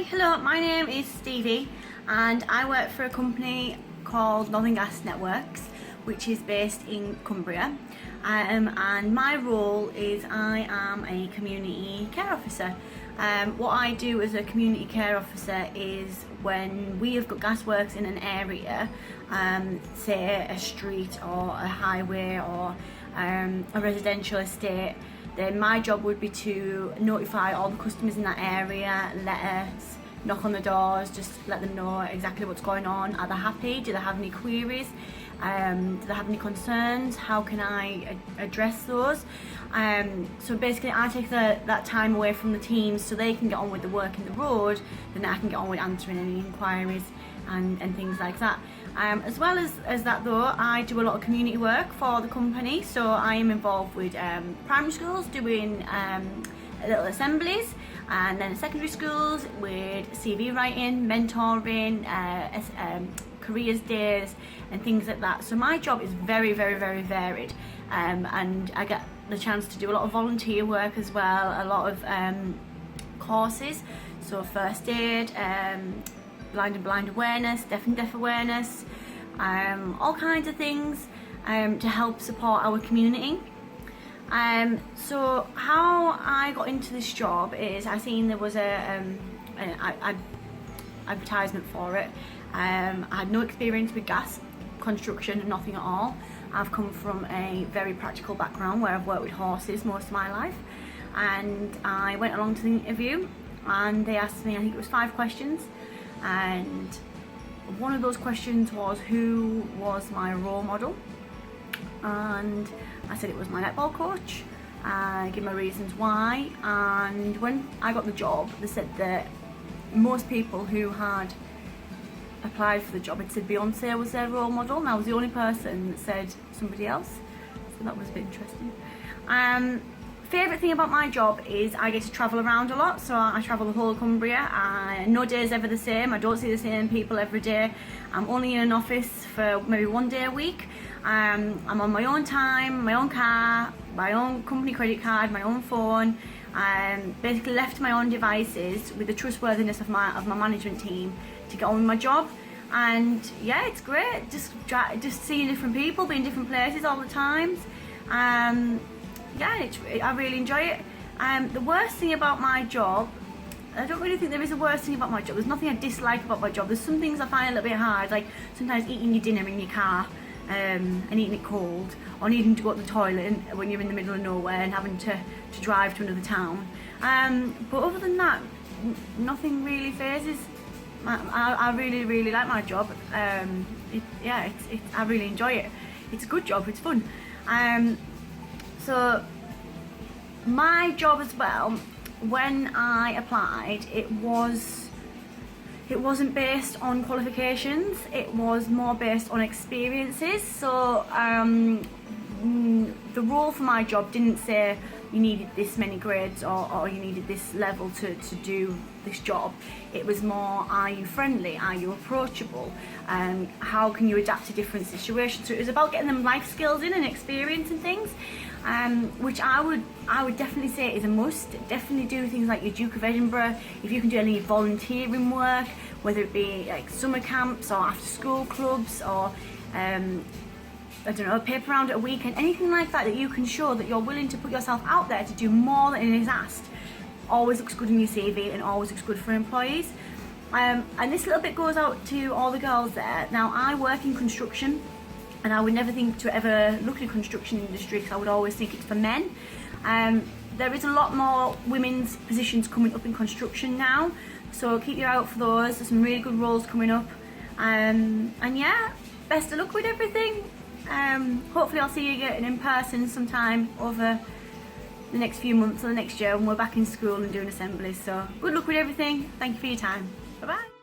Hello, my name is Stevie and I work for a company called Northern Gas Networks, which is based in Cumbria, and my role is I am a community care officer. What I do as a community care officer is when we have got gasworks in an area, say a street or a highway or a residential estate, then my job would be to notify all the customers in that area, letters, knock on the doors, just let them know exactly what's going on. Are they happy? Do they have any queries? Do they have any concerns? How can I address those? So basically I take that time away from the teams so they can get on with the work in the road, then I can get on with answering any inquiries and things like that. As well as that though, I do a lot of community work for the company, so I am involved with primary schools doing little assemblies, and then secondary schools with CV writing, mentoring, careers days and things like that. So my job is very varied, and I get the chance to do a lot of volunteer work as well, a lot of courses, so first aid, blind and blind awareness, deaf and deaf awareness, all kinds of things to help support our community. So how I got into this job is I seen there was an advertisement for it. I had no experience with gas, construction, nothing at all. I've come from a very practical background where I've worked with horses most of my life, and I went along to the interview and they asked me, I think it was 5 questions, and one of those questions was who was my role model, and I said it was my netball coach. I gave my reasons why, and when I got the job they said that most people who had applied for the job had said Beyonce was their role model, and I was the only person that said somebody else, so that was a bit interesting. Favourite thing about my job is I get to travel around a lot, so I travel the whole of Cumbria. No day is ever the same. I don't see the same people every day. I'm only in an office for maybe 1 day a week. I'm on my own time, my own car, my own company credit card, my own phone. Basically left to my own devices with the trustworthiness of my management team to get on with my job. And yeah, it's great. Just seeing different people, being in different places all the times. Yeah, I really enjoy it. The worst thing about my job, I don't really think there is a worst thing about my job. There's nothing I dislike about my job. There's some things I find a little bit hard, like sometimes eating your dinner in your car and eating it cold, or needing to go to the toilet when you're in the middle of nowhere and having to drive to another town. But other than that, nothing really phases. I really like my job. I really enjoy it. It's a good job, it's fun. So my job as well, when I applied, it wasn't based on qualifications, it was more based on experiences. So the role for my job didn't say you needed this many grades or you needed this level to do this job. It was more, are you friendly, are you approachable, how can you adapt to different situations. So it was about getting them life skills in and experience and things, which I would definitely say is a must. Definitely do things like your Duke of Edinburgh. If you can do any volunteering work, whether it be like summer camps or after school clubs, or I don't know, a paper round at a weekend, anything like that you can show that you're willing to put yourself out there to do more than is asked, always looks good in your CV and always looks good for employees. And this little bit goes out to all the girls there. Now, I work in construction, and I would never think to ever look at construction industry because I would always think it's for men. There is a lot more women's positions coming up in construction now, so keep your eye out for those. There's some really good roles coming up, and yeah, best of luck with everything. Hopefully I'll see you again in person sometime over the next few months or the next year when we're back in school and doing assemblies. So good luck with everything. Thank you for your time. Bye bye.